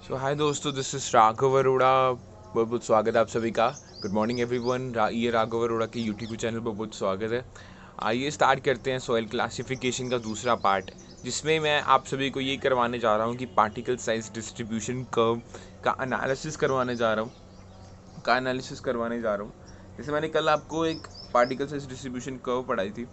हाय दोस्तों, this is Raghav Arora. बहुत बहुत स्वागत है आप सभी का। Good morning everyone. ये राघव अरोड़ा के यूट्यूब चैनल पर बहुत स्वागत है। आइए स्टार्ट करते हैं सॉइल क्लासिफिकेशन का दूसरा पार्ट, जिसमें मैं आप सभी को ये करवाने जा रहा हूँ कि पार्टिकल साइज डिस्ट्रीब्यूशन कर्व का एनालिसिस करवाने जा रहा हूँ। जैसे मैंने कल आपको एक पार्टिकल साइज डिस्ट्रीब्यूशन कर्व पढ़ाई थी,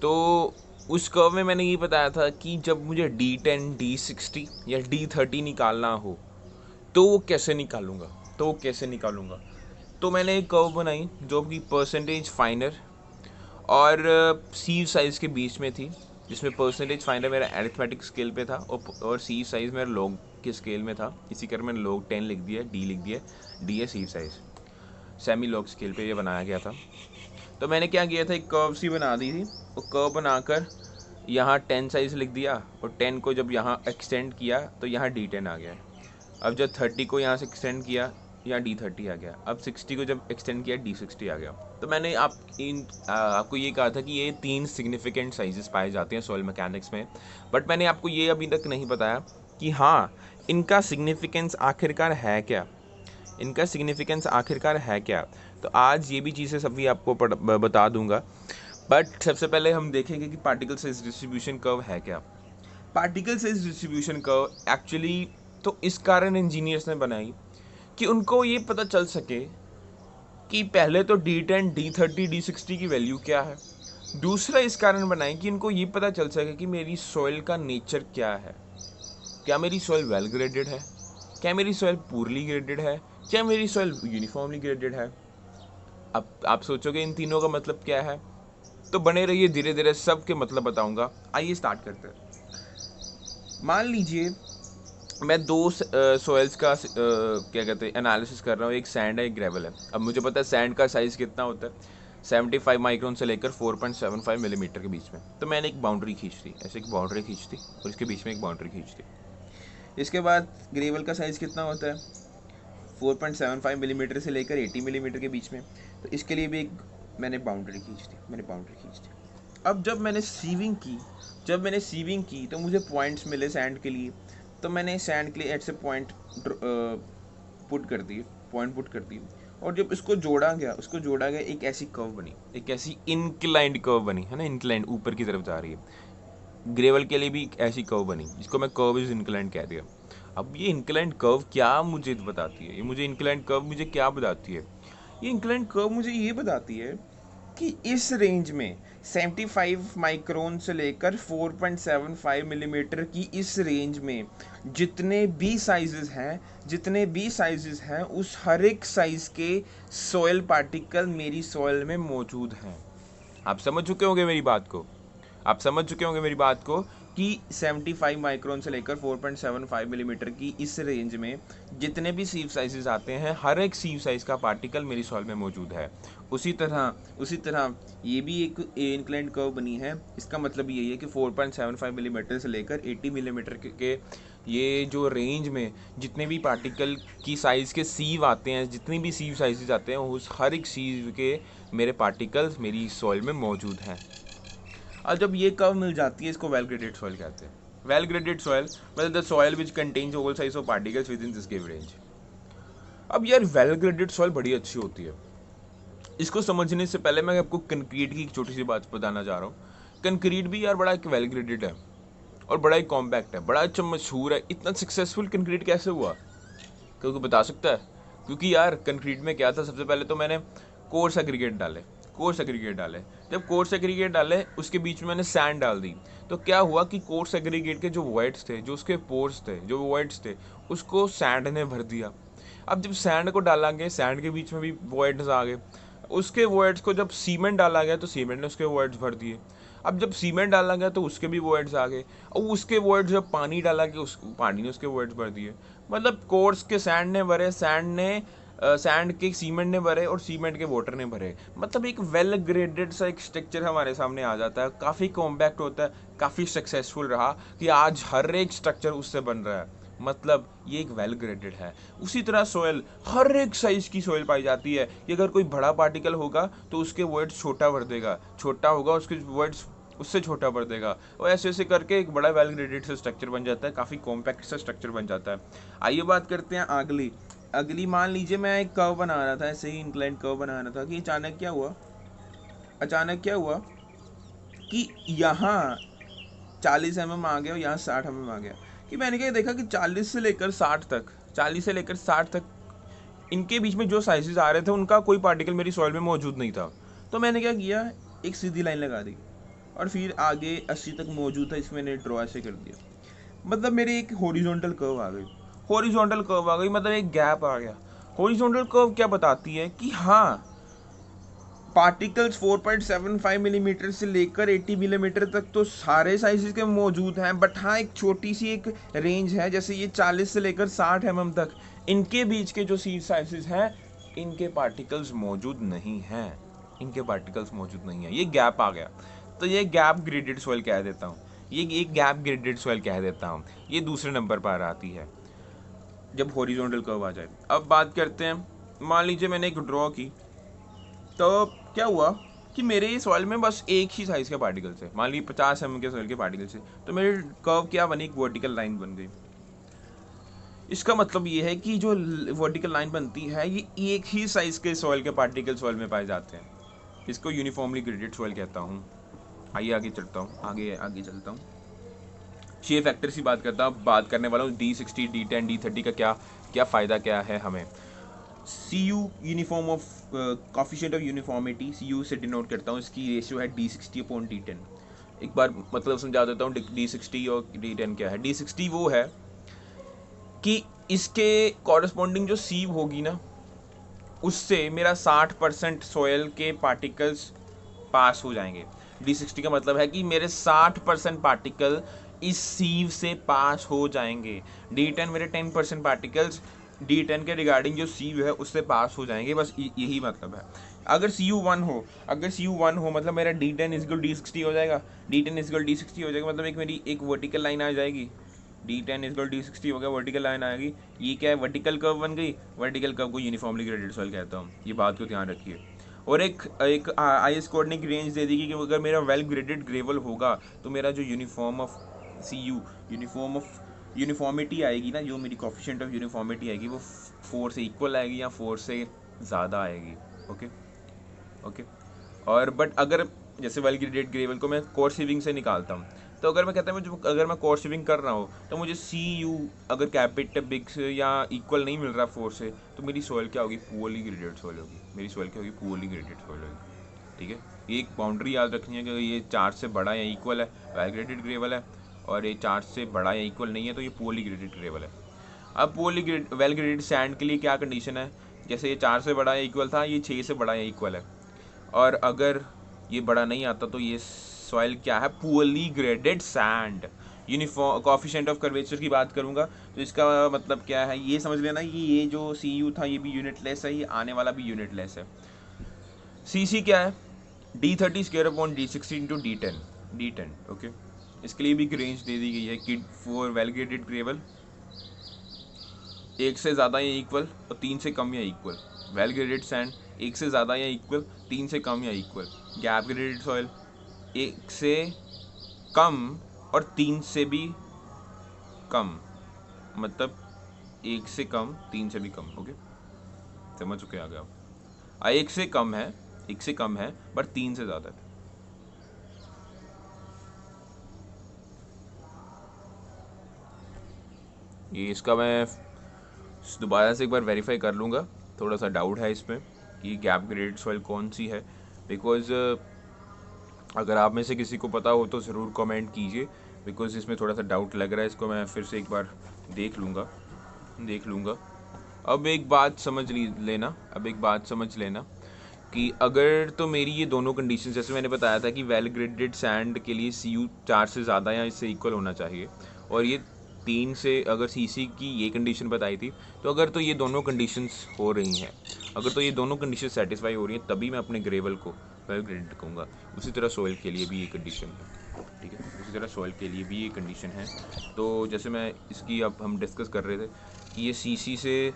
तो उस कर्व में मैंने ये बताया था कि जब मुझे D10, D60 या D30 निकालना हो तो वो कैसे निकालूंगा। तो मैंने एक कर्व बनाई जो कि परसेंटेज फाइनर और सीव साइज़ के बीच में थी, जिसमें परसेंटेज फाइनर मेरा एरिथमेटिक स्केल पे था और सीव साइज़ मेरा लॉग के स्केल में था। इसी कर मैंने लॉग 10 लिख दिया, डी लिख दिया, डी है सीव साइज़। सेमी लॉग स्केल पे ये बनाया गया था। तो मैंने क्या किया था, एक कर्व सी बना दी थी। वो कर्व बनाकर यहाँ 10 साइज़ लिख दिया और 10 को जब यहाँ एक्सटेंड किया तो यहाँ D10 आ गया। अब जब 30 को यहाँ से एक्सटेंड किया, यहाँ D30 आ गया। अब 60 को जब एक्सटेंड किया, D60 आ गया। तो मैंने आपको ये कहा था कि ये 3 सिग्निफिकेंट साइजेस पाए जाते हैं सॉइल मैकेनिक्स में, बट मैंने आपको ये अभी तक नहीं बताया कि हाँ, इनका सिग्निफिकेंस आखिरकार है क्या। तो आज ये भी चीज़ें सभी आपको बता दूंगा। बट सबसे पहले हम देखेंगे कि पार्टिकल साइज डिस्ट्रीब्यूशन कर्व है क्या। Particle size distribution curve actually तो इस कारण इंजीनियर्स ने बनाई कि उनको ये पता चल सके कि पहले तो D10, D30, D60 की वैल्यू क्या है। दूसरा इस कारण बनाई कि इनको ये पता चल सके कि मेरी सॉइल का नेचर क्या है। क्या मेरी सॉइल वेल ग्रेडेड है, क्या मेरी सॉइल पूरली ग्रेडेड है, क्या मेरी सॉइल यूनिफॉर्मली ग्रेडेड है। अब आप सोचोगे इन तीनों का मतलब क्या है, तो बने रहिए, धीरे धीरे सबके मतलब बताऊंगा। आइए स्टार्ट करते हैं। मान लीजिए मैं दो सॉइल्स का क्या कहते हैं एनालिसिस कर रहा हूँ। एक सैंड है, एक ग्रेवल है। अब मुझे पता है सैंड का साइज़ कितना होता है, 75 माइक्रोन से लेकर 4.75 मिलीमीटर के बीच में। तो मैंने एक बाउंड्री खींच दी, ऐसे एक बाउंड्री खींच दी और इसके बीच में एक बाउंड्री खींच दी। इसके बाद ग्रेवल का साइज़ कितना होता है, 4.75 मिलीमीटर से लेकर 80 मिलीमीटर के बीच में। तो इसके लिए भी एक मैंने बाउंड्री खींच दी। अब जब मैंने सीविंग की तो मुझे पॉइंट्स मिले सैंड के लिए। तो मैंने सैंड के लिए ऐसे पुट कर दिए और जब उसको जोड़ा गया एक ऐसी कर्व बनी, एक ऐसी इंक्लाइंड कर्व बनी, है ना, इंक्लाइंड ऊपर की तरफ जा रही है। ग्रेवल के लिए भी एक ऐसी कर्व बनी जिसको मैं कर्व इज इंक्लाइंड कह दिया। अब ये इंक्लाइंड कर्व क्या मुझे बताती है, ये इंक्लाइंड कर्व मुझे क्या बताती है, ये इंक्लाइंड कर्व मुझे ये बताती है कि इस रेंज में 75 माइक्रोन से लेकर 4.75 मिलीमीटर की इस रेंज में जितने भी साइजेस हैं उस हर एक साइज के सॉइल पार्टिकल मेरी सॉइल में मौजूद हैं। आप समझ चुके होंगे मेरी बात को कि 75 माइक्रोन से लेकर 4.75 मिलीमीटर की इस रेंज में जितने भी सीव साइजेस आते हैं, हर एक सीव साइज का पार्टिकल मेरी सॉइल में मौजूद है। उसी तरह ये भी एक इंक्लाइंड कर्व बनी है। इसका मतलब यही है कि 4.75 मिलीमीटर से लेकर 80 मिलीमीटर के ये जो रेंज में जितने भी पार्टिकल की साइज़ के सीव आते हैं, जितनी भी सीव साइजेस आते हैं, उस हर एक सीव के मेरे पार्टिकल्स मेरी सॉइल में मौजूद हैं। और जब ये कर्व मिल जाती है, इसको वेल ग्रेडेड सॉइल कहते हैं। वेल ग्रेडेड सॉइल मतलब the soil which contains all size of particles with in this given range. अब यार वेल ग्रेडेड सॉइल बड़ी अच्छी होती है। इसको समझने से पहले मैं आपको कंक्रीट की एक छोटी सी बात बताना चाह रहा हूँ। कंक्रीट भी यार बड़ा एक वेल ग्रेडेड है और बड़ा ही कॉम्पैक्ट है, बड़ा अच्छा मशहूर है। इतना सक्सेसफुल कंक्रीट कैसे हुआ, क्योंकि बता सकता है? क्योंकि यार कंक्रीट में क्या था, सबसे पहले तो मैंने कोर्स एग्रीगेट डाले। जब कोर्स एग्रीगेट डाले उसके बीच में मैंने सैंड डाल दी। तो क्या हुआ कि कोर्स एग्रीगेट के जो वॉइड्स थे, जो उसके पोर्स थे, जो वॉइड्स थे, उसको सैंड ने भर दिया। अब जब सैंड को डाला गया, सैंड के बीच में भी वॉइड्स आ गए। उसके वॉइड्स को जब सीमेंट डाला गया तो सीमेंट ने उसके वॉइड्स भर दिए। अब जब सीमेंट डाला गया तो उसके भी वॉइड्स आ गए। और उसके वॉइड्स जब पानी डाला गया, उस पानी ने उसके वॉइड्स भर दिए। मतलब कोर्स के सैंड ने भरे, सैंड के सीमेंट ने भरे और सीमेंट के वाटर ने भरे। मतलब एक वेल ग्रेडेड सा एक स्ट्रक्चर हमारे सामने आ जाता है। काफ़ी कॉम्पैक्ट होता है, काफ़ी सक्सेसफुल रहा कि आज हर एक स्ट्रक्चर उससे बन रहा है। मतलब ये एक वेल ग्रेडेड है। उसी तरह सोयल, हर एक साइज की सोयल पाई जाती है कि अगर कोई बड़ा पार्टिकल होगा तो उसके वर्ड्स छोटा भर देगा, छोटा होगा उसके वर्ड्स उससे छोटा भर देगा, और ऐसे ऐसे करके एक बड़ा वेल ग्रेडेड सा स्ट्रक्चर बन जाता है, काफ़ी कॉम्पैक्ट सा स्ट्रक्चर बन जाता है। आइए बात करते हैं अगली अगली मान लीजिए मैं एक कर्व बना रहा था, ऐसे ही इंक्लाइंड कर्व बना रहा था कि अचानक क्या हुआ कि यहाँ 40 mm आ गया और यहाँ 60 mm आ गया। कि मैंने क्या देखा कि 40 से लेकर 60 तक इनके बीच में जो साइजेस आ रहे थे उनका कोई पार्टिकल मेरी सॉइल में मौजूद नहीं था। तो मैंने क्या किया, एक सीधी लाइन लगा दी और फिर आगे 80 तक मौजूद था, इसमें मैंने ड्रॉ ऐसे कर दिया। मतलब मेरी एक हॉरिजॉन्टल कर्व आ गई, मतलब एक गैप आ गया। हॉरिजॉन्टल कर्व क्या बताती है कि हाँ, पार्टिकल्स 4.75 मिलीमीटर से लेकर 80 मिलीमीटर तक तो सारे साइजेस के मौजूद हैं, बट हाँ एक छोटी सी एक रेंज है, जैसे ये 40 से लेकर 60 mm तक, इनके बीच के जो सीड साइजेस हैं इनके पार्टिकल्स मौजूद नहीं हैं, ये गैप आ गया। तो ये गैप ग्रेडेड सॉइल कह देता हूँ, ये दूसरे नंबर पर आती है जब हॉरिजॉन्टल कर्व आ जाए। अब बात करते हैं, मान लीजिए मैंने एक ड्रॉ की, तो क्या हुआ कि मेरे सॉइल में बस एक ही साइज के पार्टिकल्स है, मान लीजिए 50 mm के सॉइल के पार्टिकल्स है, तो मेरे कर्व क्या बनी, एक वर्टिकल लाइन बन गई। इसका मतलब ये है कि जो वर्टिकल लाइन बनती है ये एक ही साइज के सॉइल के पार्टिकल सॉइल में पाए जाते हैं, इसको यूनिफॉर्मली ग्रेडेड सॉइल कहता हूँ। आइए आगे चलता हूँ, शेयर फैक्टर की बात करने वाला हूँ। D60, D10, D30 का क्या फ़ायदा क्या है हमें। CU uniform of coefficient of uniformity, CU से डिनोट करता हूँ, इसकी रेशियो है D60/D10। एक बार मतलब समझा देता हूँ D60 और D10 क्या है। D60 वो है कि इसके कॉरस्पॉन्डिंग जो सीव होगी ना, उससे मेरा 60% सॉयल के पार्टिकल्स पास हो जाएंगे। D60 का मतलब है कि मेरे 60% पार्टिकल इस सीव से पास हो जाएंगे। D10 मेरे 10% पार्टिकल्स D10 के रिगार्डिंग जो सीव है उससे पास हो जाएंगे, बस यही मतलब है। अगर CU1 हो मतलब मेरा D10 इक्वल D60 हो जाएगा, मतलब एक मेरी एक वर्टिकल लाइन आ जाएगी। D10 इक्वल D60 हो गया, वर्टिकल लाइन आएगी। ये क्या है, वर्टिकल कर्व बन गई। वर्टिकल कर्व को यूनिफॉर्मली ग्रेडेड सॉइल कहता हूँ, ये बात को ध्यान रखिए। और एक IS कोड ने एक रेंज दे दी कि अगर मेरा वेल ग्रेडेड ग्रेवल होगा तो मेरा जो यूनिफॉर्मिटी आएगी ना, जो मेरी कोफिशिएंट ऑफ यूनिफॉर्मिटी आएगी वो 4 से इक्वल आएगी या 4 से ज़्यादा आएगी। ओके। और बट अगर जैसे वेल ग्रेडेड ग्रेवल को मैं कोर सीविंग से निकालता हूँ, तो अगर मैं कहता हूँ अगर मैं कोर सीविंग कर रहा हूँ तो मुझे CU अगर कैपिटल बिग से या इक्वल नहीं मिल रहा 4 से, तो मेरी सॉइल क्या होगी, पुअरली ग्रेडेड सॉइल होगी। ठीक है, ये एक बाउंड्री याद रखनी है कि ये 4 से बड़ा या इक्वल है वेल ग्रेडेड ग्रेवल है, और ये 4 से बड़ा या इक्वल नहीं है तो ये पुअरली ग्रेडेड ग्रेवल है। अब वेल ग्रेडेड सैंड के लिए क्या कंडीशन है, जैसे ये 4 से बड़ा या इक्वल था, ये 6 से बड़ा या इक्वल है, और अगर ये बड़ा नहीं आता तो ये सॉइल क्या है, poorly graded sand. Uniform coefficient of curvature की बात करूंगा तो इसका मतलब क्या है, ये समझ लेना कि ये जो CU था ये भी यूनिटलेस है, ये आने वाला भी यूनिटलेस है। CC क्या है, D30 D10। ओके, इसके लिए भी एक रेंज दे दी गई है कि फॉर वेल ग्रेडेड ग्रेवल 1 से ज़्यादा या इक्वल और 3 से कम या इक्वल। वेल ग्रेडेड सैंड 1 से ज़्यादा या इक्वल, 3 से कम या इक्वल। गैप ग्रेडेड सॉइल 1 से कम और 3 से भी कम, मतलब 1 से कम 3 से भी कम। ओके, समझ चुके आगे आप। 1 से कम है बट 3 से ज़्यादा है। ये इसका मैं दोबारा से एक बार वेरीफाई कर लूँगा, थोड़ा सा डाउट है इसमें कि गैप ग्रेडेड सॉइल कौन सी है, बिकॉज़ अगर आप में से किसी को पता हो तो ज़रूर कमेंट कीजिए, बिकॉज़ इसमें थोड़ा सा डाउट लग रहा है, इसको मैं फिर से एक बार देख लूँगा। अब एक बात समझ लेना कि अगर तो मेरी ये दोनों कंडीशन, जैसे मैंने बताया था कि वेल ग्रेडेड सैंड के लिए CU 4 से ज़्यादा या इससे इक्वल होना चाहिए, और ये 3 से अगर CC की ये कंडीशन बताई थी, तो अगर तो ये दोनों कंडीशंस हो रही हैं, अगर तो ये दोनों कंडीशन सेटिस्फाई हो रही हैं, तभी मैं अपने ग्रेवल को वेल ग्रेडेड कहूँगा। उसी तरह सॉइल के लिए भी ये कंडीशन है, ठीक है, तो जैसे मैं इसकी अब हम डिस्कस कर रहे थे कि ये CC से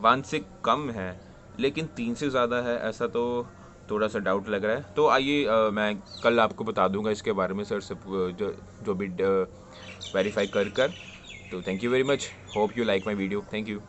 1 से कम है लेकिन 3 से ज़्यादा है, ऐसा तो थोड़ा सा डाउट लग रहा है। तो आइए मैं कल आपको बता दूंगा इसके बारे में सर से जो भी वेरीफाई कर। तो thank you very much, hope you like my video, thank you.